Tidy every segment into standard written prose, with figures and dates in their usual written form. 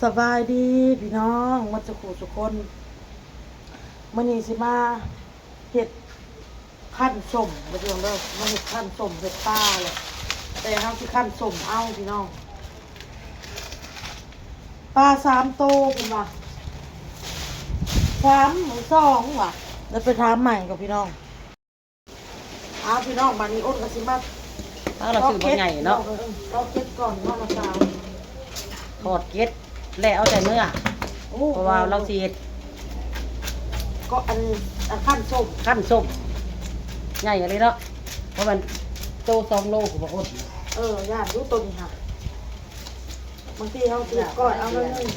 สบายดีพี่น้องวัดจุกุทุกคนมื้อนี้สิมาเฮ็ดขั้นส้มบ่พี่น้องเด้อมาเฮ็ดขั้นส้มเฮ็ดปลาเลยแต่เฮาสิขั้นส้มเอาพี่น้องปลา3โตเพิ่นว่า3หรือ2ว่ะแล้วไปถามใหม่กับพี่น้องพี่น้องบัดนี้อ้นก็สิมาเราซื้อบ่ใหญ่เนาะเราเก็บก่อนเนาะนะจ๊ะทอดเก็ดแล้วเอาแต่เนื้อเพราะว่าเราสิเฮ็ดก็อันขั้นส้มใหญ่อะไรเนาะเพราะมันโต2 โลผมบอกคนญาติรู้ตัวนี้ค่ะบางทีเขาสิก้อยเอามาหนึ่ง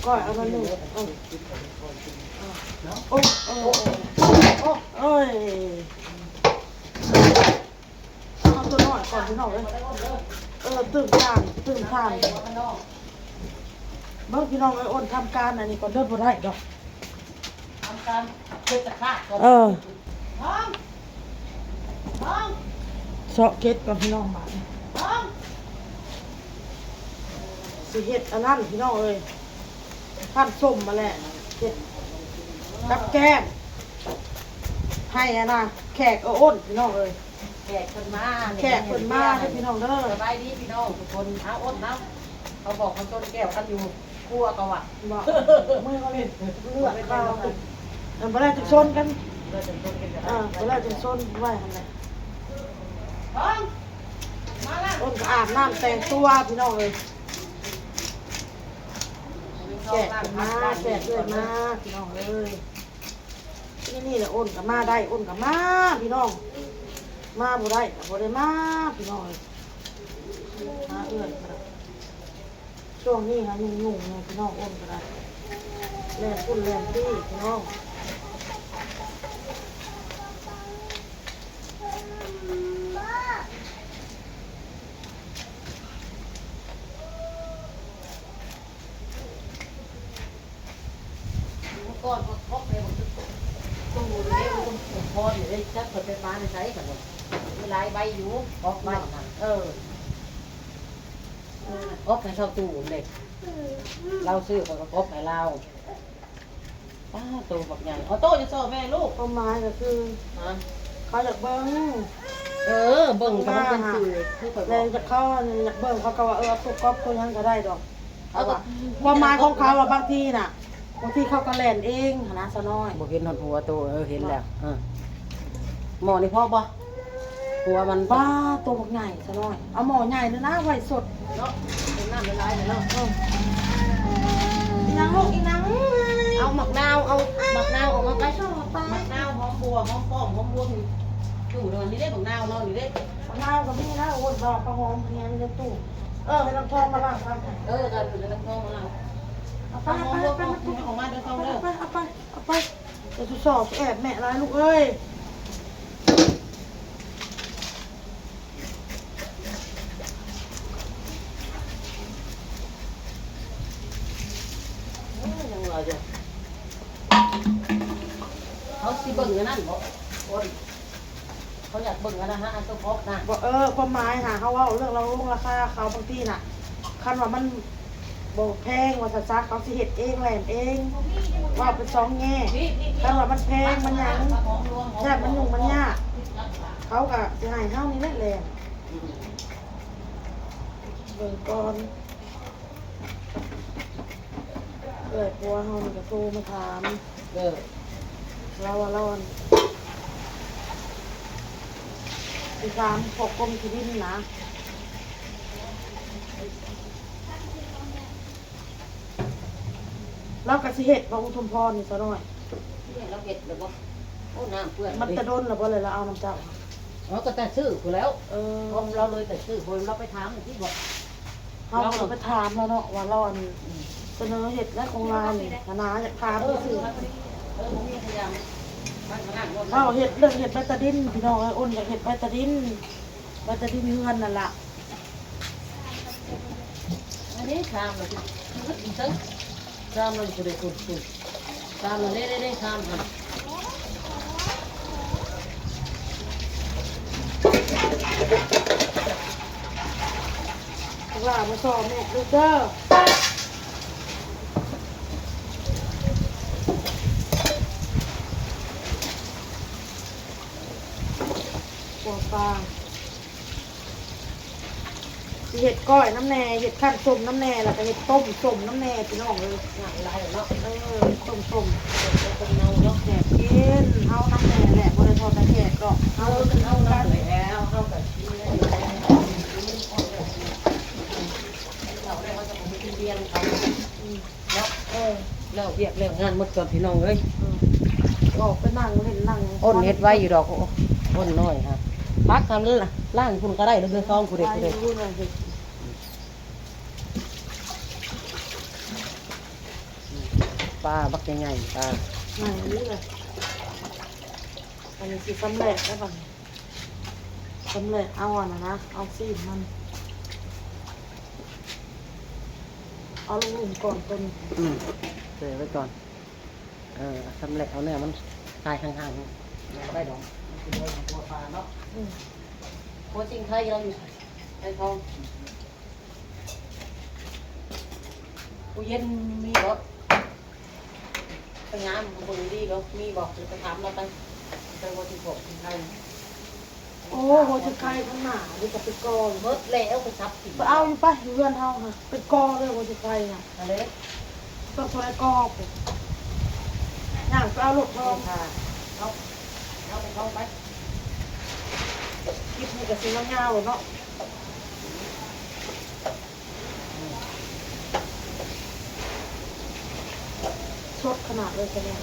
ก้อยเอามาหนึ่งโอ้ยเอาตัวน้อยก่อนพี่น้องเลยตื่นทานเบิ่งพี่น้องเลยอ้นทำการอันนี้ก่อนเดินบ่ได้ดอกทำการเพื่อจะฆ่าก่อนเสาะเก็ดก่อนพี่น้องมาสิเฮ็ดอันนั้นพี่น้องเอ้ยท่านส้มมาแล้วเฮ็ดกับแกงให้อะนะแขกอ้นพี่น้องเอ้ยแขกเพิ่นมาให้พี่น้องเด้อสบายดีพี่น้องทุกคนเอาอ้นเนาะเขาบอกเขาต้นแก้วกันอยู่ครัวก็ว่าบอกมือเขาเล่นเลือดข้าวเวลาจะชนกันเวลาจะชนไว้หั่นแหละอ้นก็อาบน้ำแต่งตัวพี่น้องเอ้ยแขกมาพี่น้องเอ้ยนี่แหละอ้นกับมาได้อ้นกับมาพี่น้องมาบ่ได้กับบ่ได้มาพี่น้องมาช่วงนี้ค่ะยุ่งๆเนี่ยพี่น้องอ้นก็ได้แล่นพุ่นแล่นที่พี่น้องก่อนพกไปหมดตู้เลยพออยู่ได้จับเปิดไฟฟ้าในใช้กันหมดมีหลายใบอยู่ออกใบออกในช่องตู้เลยเราซื้อของกบให้เราตู้แบบใหญ่โต้จะโซ่แม่ลูกต้นไม้ก็คือเขาอยากเบิ้งเบิ่งก็มันเป็นสื่อเลยจะเขาอยากเบิ้งเขาก็ว่าทุกก๊อบตัวนั้นก็ได้ดอกความหมายของเขาว่าบางทีน่ะบางทีเขาก็แล่นเองนะซะน้อยบ่เห็นหัวตัวเห็นแล้วหมอนี่พ่อบ่หัวมันบ้าตัวใหญ่ซะน้อยเอาหม้อใหญ่เลยนะไว้สดเนาะเป็นน้ำละลายเนาะอีนางลูกอีนางเอาหมักนาวออกมาไปชอบหมักนาวหอมบัวหอมป้อมหอมบัวอยู่เดี๋ยวนี้ได้หมักนาวเนาะนี่ได้มะนาวกับพี่นะโอ้ยดอกกระหอมเพียงในตู้ให้น้ำทองมาล้างครับกันเป็นน้ำทองมาล้างเอาไปออกมาเดี๋ยวต้องเลิกเอาไปเดี๋ยวจะสอบแอบแม่ร้ายลูกเอ้ยเขาสิเบิ่งกันนั่นบ่คนเขาอยากเบิ่งกันนะฮะอันตัวพกนะความหมายเขาว่าเรื่องเราลงราคาเขาบางทีน่ะคันว่ามันบ่แพงว่าซักเขาสิเฮ็ดเองแหลมเองว่าเป็น2แง่คันว่ามันแพงมันหยังยากมันยุ่งมันยากเขาก็สิให้เฮานี่แหละแหลมเบิ่งก่อนปัวเฮานี่ก็โทรมาถามเราสิถามพวกกรมที่ดินนะเราก็สิเฮ็ดบ่อุทุมพรนี่ซะหน่อยเราเฮ็ดแล้วบ่โอ้น้ำเปื้อนมันจะโดนแล้วบ่เลยเราเอาน้ำเจ้าก็แต่ซื้อกูแล้วเราเลยแต่ซื้อคนเราไปถามที่บอกเราไปถามแล้วเนาะว่าเราเสนอเห็ดและของเราเนี่ยคณะอยากถามสื่อเราเห็ดเรื่องเห็ดใบตะดินพี่น้องอ้นอยากเห็ดใบตะดินเงินนั่นแหละอันนี้ชามเลยชามเราจะได้สุดชามเราได้ชามค่ะ ว่ามาสอบแม่ดูเด้อหัวปลาเห็ดก้อยน้ำแหน่เห็ดขั้นส้มน้ำแหน่แล้วก็เห็ดต้มส้มน้ำแหน่พี่น้องเลย งานไรเนาะ ต้มส้ม เป็นเนาเนาะ แขกกินเฮาน้ำแหน่แหละบ่ได้ทอดแต่แขกดอก เอาเอาเนาะแล้วเอาแบบนี้เราได้ว่าจะไปกินเบียร์เขาเนาะแล้วเบียร์แล้วงานหมดก่อนพี่น้องเอ้ย ออกไปนั่งเล่นนั่ง อ้นเฮ็ดไว้อยู่ดอกอ้นน้อยครับพักทำล่างคุณก็ได้เรื่องซองคุณเด็กคุณเด็กปลาบักใหญ่ๆปลา ไหนนี่เลยอันนี้สิสำเร็จแล้วบัดสำเร็จเอาอ่ะนะเอาซีนมันเอาลงหลุมก่อนตัวนี้ เสยไว้ก่อนสำเร็จเอาเนี่ยมันตายข้างๆมันก็ได้ดอกมันคือตัวปลาเนาะโคจริงไทยเราอยู่ไอ้ทองกูเย็นมีรถไปงานบริดีก็มีบอกจะถามเราไปโคจริงผมจริงไทย โอ้โหจะใครข้างหน้าดิจะไปกอ เบิดแล้วไปซับสิ ไปเอาอยู่ไปเรือนเฮาค่ะเป็นกอเลยโหจะใครน่ะ อะไร ต้องโทรกอไปย่างไปเอาลูกทอง ค่ะเอาไปเข้าไป คลิปนี้ก็สิเงาๆเนาะชดขนาดเลยกันเลย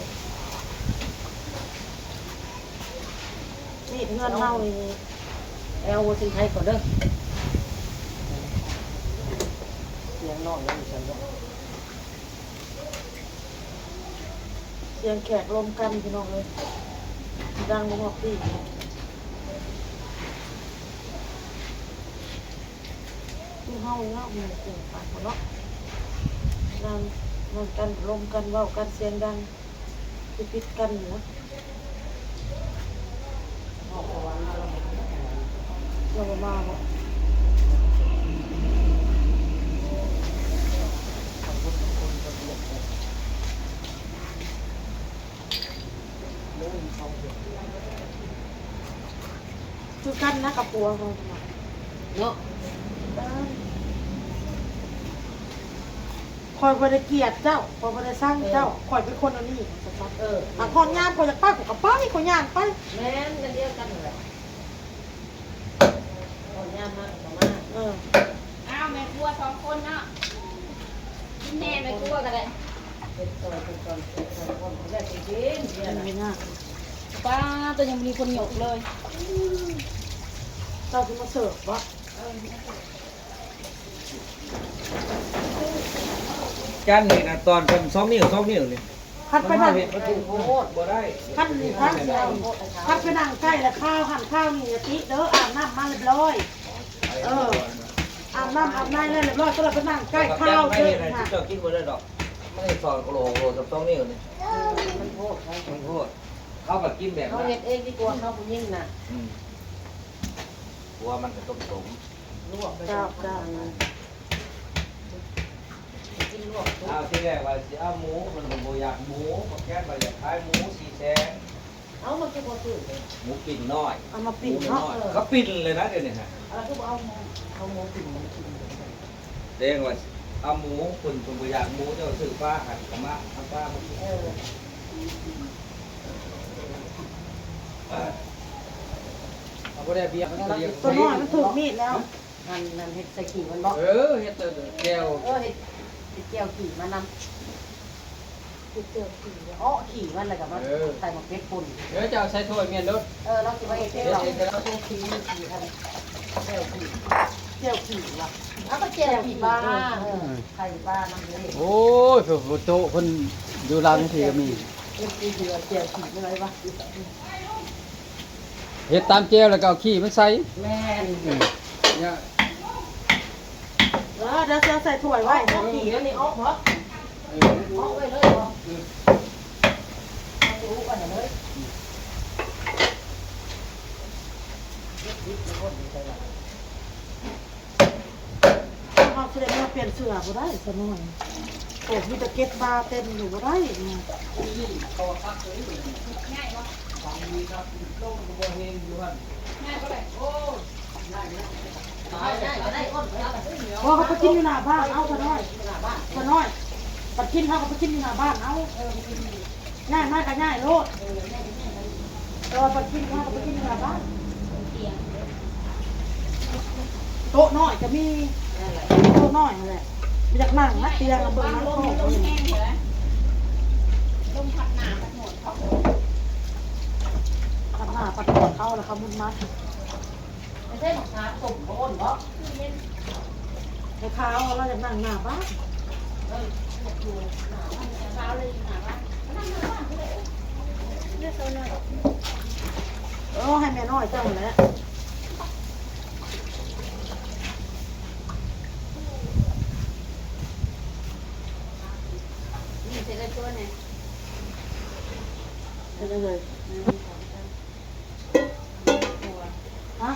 นี่เงินเฮานี่ เอาโคจริงไทยก่อนเด้อเสียงนอกยังมีฉันเนาะ เสียงแขกรวมกันพี่น้องเลยดังบ่ฮอกดีดูเฮาเนาะมันเสียงปากเนาะนั่นกันรวมกันเว้ากันเสียงดังปิดกันอยู่นะ ออกประวันมาแล้ว เรามาบ่คือกันนะกับปัวเขา เนาะ คอยบริเกียรติเจ้าคอยบริสร้างเจ้าคอยเป็นคนอันนี้สัตว์ อ่ะคอนยามคอยจะป้ากับป้าคอยย่างไป แม่นกันเดียวกันเลยคนยามมากกว่ามา อ้าวแม่ครัวสองคนเนาะกินแม่แม่ครัวกันเลย เป็นตัวคนแรกจริงเนี่ยนะ ไม่น่า ป้าตัวยังมีคนหยกเลย เจ้าจะมาเสิร์ฟวะ กันนี่นะตอนเป็น2 นิ้วนี่ คัดไปนั่ง มันถูกโคตรบ่ได้ คัดนี่คัดเดียวคัดไปนั่งใกล้แล้วข้าวหั่นข้าวนี่อย่าติเด้ออาบน้ำมาเรียบร้อยอาบน้ำอาบน้ำเลยเรียบร้อยก็เลยไปนั่งใกล้ข้าว ไม่ เด้ เห็น อ อะไร ค่ะ ที่เจ้ากินบ่ได้ดอกไม่ได้สอนโลกับ2 นิ้วนี่ มันโทษ มันโคตรเขาแบบกินแบบ เขา นั้น เห็ดเองดีกว่าเขาผู้ยิ่งน่ะ หัวมันก็ต้ม ลวกไปกินลวก เอาที่แรกว่าสิเอาหมูมันบ่อยากหมูก็แก้ว่าอยากขายหมู4แสน เอามาคือบ่ซื้อ หมูปิ้งน้อย เอามาปิ่น หมู เนาะ น้อยเขาปิ้นเลยนะเดี๋ยวนี้ฮะ อะไรคือเอาหมูกิน เรียกว่าเอาหมูคุณบ่อยากหมูเจ้าซื้อปลาหันมาเอาปลามากินเอาบ่ได้เบียร์มันเรียก ตัวน้อยมันถูกมีดแล้ว นั่นเห็ดใส่ขี่มันบอก เฮ็ดแต่แก้ว เห็ดเจียวขี่มานำ ติดเตียวขี่ อ้อขี่มันอะไรกับมันใส่หมกเป็ดปุ่น เดี๋ยวจะเอาใส่ถ้วยเมียนรถ เราคิดว่าเอ็ดเราต้องขี่ขี่ทันเจียวขี่ เตียวขี่ว่ะ แล้วก็เจียวขี่ปลาไข่ปลาน้ำเลย โอ้ยโอ้โตคนอยู่ลาวนี่สิก็มี เอ็ดขี่เจียวขี่ไม่ไรวะ เฮ็ดตามแจวแล้วก็เอาขี้มันใส่ แม่น เนี่ย เดี๋ยวใส่ถ้วยไว้ อ้อขี่แล้วนี่อ้อเหรออ้อไว้เลยเหรอเอาไปเลย ปลี่ยนเสื้อบ่ได้ซะหน่อยโอ้มีแต่เก็ตบาร์เต็มอยู่บ่ได้เนี่ย ง่ายบ่ ฟังดีครับลงบ่เฮงอยู่หั่น ง่ายบ่เลยโอ้ ได้ก้นแล้วก็ซื้อเหนียว พอเขาไปกินอยู่หน้าบ้านเอาซะหน่อย หน้าบ้าน ซะหน่อยปัดกินเขาก็ไปกินอยู่หน้าบ้านเอาง่ายมากก็ง่ายโลดปัดกินเขาก็ไปกินอยู่หน้าบ้านโต๊ะน้อยจะมีโต๊ะน้อยนั่นแหละมาจากนั่งนักเตียงเบิ่งนัก ล โต๊ะ มแห้งเหรอลมพัดหนาพัดหมดเขา ปัดหน้าปัดหัวเขาแล้วเขามุนมัด ไม่ใช่หมกน้ำตุ่มโอนเนาะ ในเขาเราจากนั่งหน้าบ้าน เช้าเลยหนาว่านั่งบ้านก็ได้เลือกโซนเลย ให้แม่น้อยเจ้าแหละ นี่เสร็จแล้วตัวเนี่ย เป็นยังไงฮะ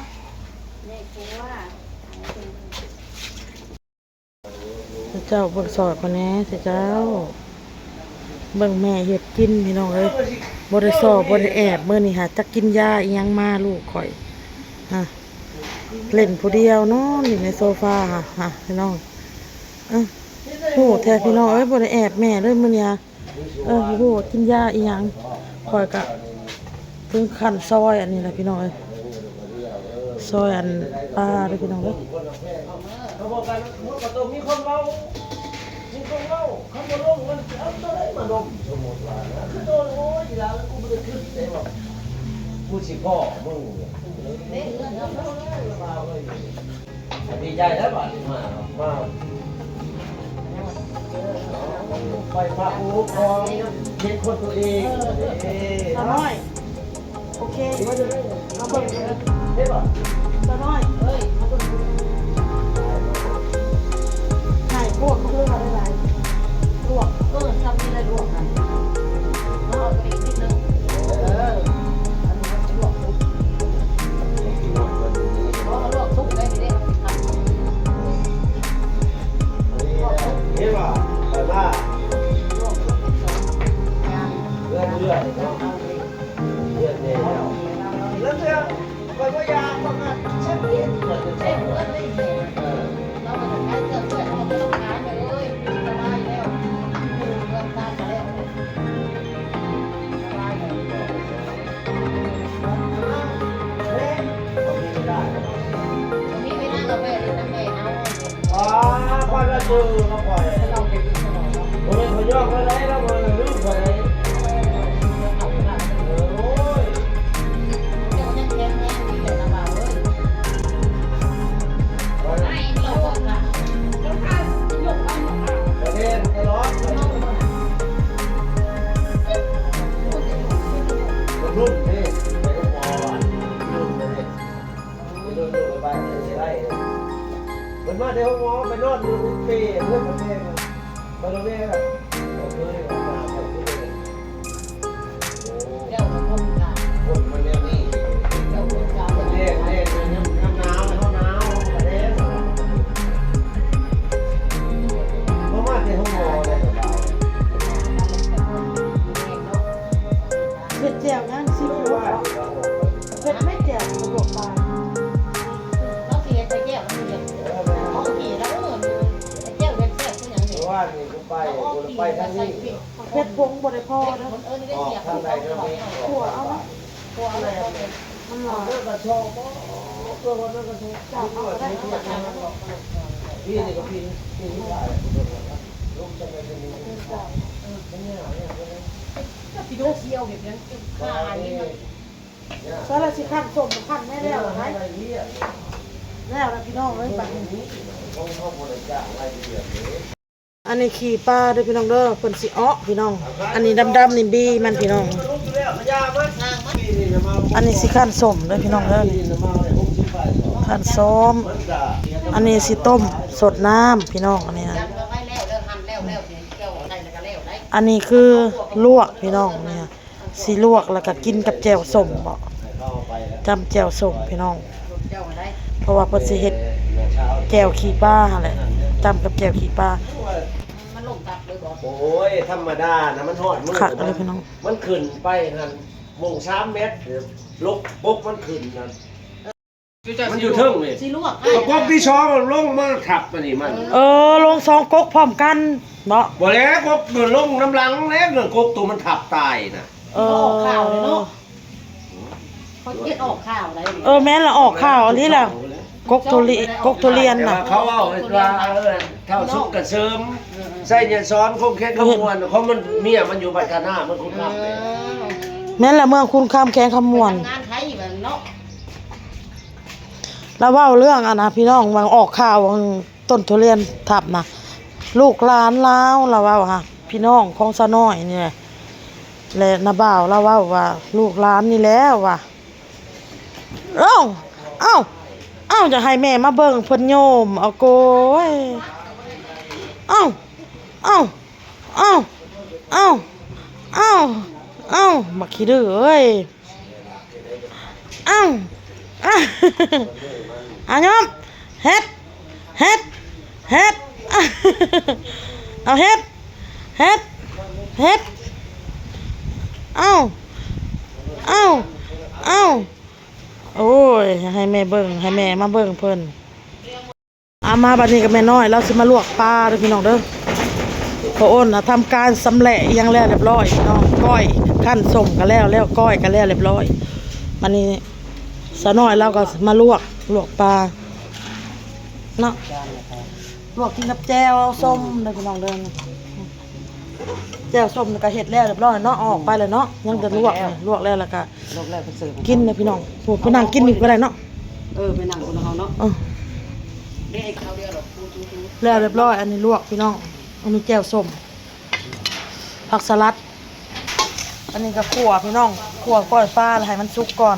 นี่คือว่า เจ้าเบิ่งสอดคนนี้สิเจ้าเบิ่งแม่เฮ็ดกินพี่น้องเอ้ยบ่ได้สอบบ่ได้แอบมื้อนี้หาจักกินยาอีหยังมาลูกข่อยฮะเล่นผู้เดียวนอนอยู่ในโซฟาฮะพี่น้องโหแท้พี่น้องเอ้ยบ่ได้แอบแม่เลยมื้อนี้โหกินยาอีหยังข่อยก็ถึงขั้นซอยอันนี้แหละพี่น้องเอ้ยซอยอันปลาเด้อพี่น้องเอ้ย เขาบอกกันมุดประตูมีคนเว้าเขาบ่ลงมันเอาตัวไหนมาลงสมมุติว่าคือโดนโอ้ยอีหลาแล้วกูบ่ได้ขึ้นได้บ่กูสิพ่อมึงเนี่ยดีใจแล้วบัดนี้มาไปพระอูคองเห็นคนตัวเอง ตาน้อยโอเคเอาเบิ่งเลย เห็นป่ะ ตาน้อยเอาเบิ่งเลยไหนพวกมันเรื่องอะไรหลายๆลวก ทำนี่เลยลวกกันเอาไปอีกนิดนึงอันนี้มันลวกทุกเพราะลวกทุกได้ไม่ได้ทำ เห็นป่ะแต่ว่า ลวกทุกเป็นสองงาน เลื่อนเนี่ยแล้วเรื่องไปว่ายาประมาณเช่นนี้เกิดเป็น เส้นเลือดไม่เห็นเรามาทำการเกิดเลือดเราไม่ต้องการเลยสบายแล้วเลือดตายแล้วสบายแล้ว เฮ้ยผมมีไม่ได้ ตรงนี้ไม่น่าเราไปเลยนะแม่เอา อ๋อควันละจืดเราปล่อย เราไปกินขนมเรา ผมเป็นคนยอกแล้วแล้วมันลืมไปโอ้ย เดี๋ยวยังแข็งแรงดีเลยนะบ่าวเอ้ย ไม่เราค่ะเราข้าวหยกเอาหยกเอา ประเด็นตลอดรุ่นนี่ไปกับหมอว่ะรุ่นเลยรุ่นไปบ้านได้มันมาเดี๋ยวหมอไปนอนดูเปรย์เพื่อนมาเองมาโรงเรียนอ่ะเราเคยมาใช้ที่นี่โอ้ เดี๋ยวเราคนกัน คนมันเนี่ยนี่ เดี๋ยวคนกัน เล่นเล่นน้ำหนาวห้องหนาวประเด็นเพราะมาที่ห้องหมอได้กับเรา เผ็ดแจ่วย่างซีฟู้ด ว่า เผ็ดไม่แจ่วสะดวกปลา เราเสียใจแก้วมันเสียเขาเสียแล้วแก้วเป็นแก้วที่อย่าง เพ เดียว ราะว่านี่กูไปทางนี้ เผ็ดพงบ่ได้พอ คน นะ เออนี่ได้ ออก เสีย ทางใดก็ไม่อ ขั อ ว ก เอานะ ตัวอะไร มันหลาย เรื่องกระชอกตัวคนนั้นกระชอก จ่าเอาก็ได้เอาจ่าเอาก็ได้ พี่นี่ก็พี่ที่ได้ลูกจะไปจะมีมันเนี่ยเนี่ย พี่โดเชียวแบบนั้นฆ่าอะไรนี่ ซะละสิขั้นส้มขั้นแม่แล้ว อะไร นะ เนี่ย แล้วนะพี่น้องเอ้ยบัดนี้ ต้องเข้าบริจาคอะไรเดือดเลย อันนี้ขี่ปลาเด้อพี่น้องเด้อเพิ่นสิอ้อพี่น้อง อันนี้ดำๆนี่บีมันพี่น้อง ลูกแล้วพยามันนางมันพี่นี่จะมา อันนี้สิขั้นส้มเด้อพี่น้องเด้อ พี่จะมาเลย60 บาท ขั้นซ้อม มันจะ อันนี้สิต้มสดน้ำพี่น้องอันนี้นะ จำก็ไม่แล้วเลิกทำแล้วเสียแก้วอะไรแล้วก็แล้วได้ อันนี้คือลวกพี่น้องเนี่ยสิลวกแล้วก็กินกับแจ่วส้มบ่ เข้าไปแล้ว จำแจ่วส้มพี่น้อง แก้วได้ เพราะว่าเพิ่นสิเฮ็ดแจ่วขี้ปลาหั่นแหละ เ จำกับแจ่วขี้ปลา มันลงตับเลยบอก โอ้ยธรรมดานะมันทอดมือ คักอะไรพี่น้อง มันขึ้นไปหั่นโมง3 เมตรลุกปุ๊บมันขึ้นนั่นมันอยู่เทิงนี่ สิลวก กระป๋องที่ช้อนมันลงมาขับมันนี่มัน ลง2ก๊กพร้อมกันเนาะ บ่แล้วกบมันลงน้ำหลังแล้วเรื่องกบตัวมันทับตายน่ะ ออกข่าวเลยเนาะเขาเก็ดออกข่าวอะไร แม่นละออกข่าวอันนี้แหละก๊กทุเรียน แต่ น่ะ ว่าเขาเอาไว้ว่าเท่าสุกกระเสริมใส่เนี่ยซ้อนคงแค่ขมวนเพราะมันเมียมันอยู่บัดกาหน้ามันคงทำเลย แม่นละเมืองคุณคำแขงคำมวน งานไทยแบบเนาะ แล้วเว้าเรื่องอ่ะนะพี่น้องวางออกข่าววางต้นทุเรียนทับนะลูกหลานลาวเราเว้าฮะพี่น้องของซะน้อยนี่แหละและนาบ่าวเราเว้าว่าลูกหลานนี่แล้วว่ะเอ้าจะให้แม่มาเบิ่งเพิ่นโยมเอาโกยเอ้าบักขี้ดื้อเอ้ยอันยอมเฮ็ดเอาเฮ็ดโอ้ยให้แม่เบิ่งให้แม่มาเบิ่งเพิ่นมาบัดนี้กับแม่น้อยเราสิมาลวกปลาเด้อพี่น้องเด้อพ่ออ้นน่ะทำการสำเร็จยังแล้วเรียบร้อยพี่น้องก้อยขั้นส่งกันแล้วก้อยกันแล้วเรียบร้อยมันนี้สะน้อยเราก็มาลวกปลาเนาะลวกกินกับแจ่วส้มเด้อพี่น้องเด้อแจ่วส้มก็เฮ็ดแล้วเรียบร้อยเนาะออกไปเลยเนาะยังแต่ลวกแล้วแล้วก็ ลวกแล้วไปเสิร์ฟ กินนะพี่น้องโหไปนั่งกินอีกก็ได้เนาะ ไปนั่งคนเขาเนาะ เออ ได้ไอ้ข้าวเดียวหรอกทู แล้วเรียบร้อยอันนี้ลวกพี่น้องอันนี้แจ่วส้มผักสลัด อันนี้ก็คั่วพี่น้องคั่วก้อยปลาให้มันสุกก่อน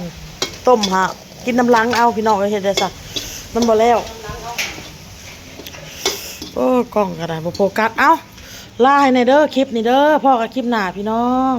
ต้มหะกินน้ำล้างเอาพี่น้องเฮ็ดได้ซะมันบ่แล้วโอ้กล้องก็ได้บ่โฟกัสเอ้าลาให้ในเด้อคลิปนี่เด้อพ่อกับคลิปหน้าพี่น้อง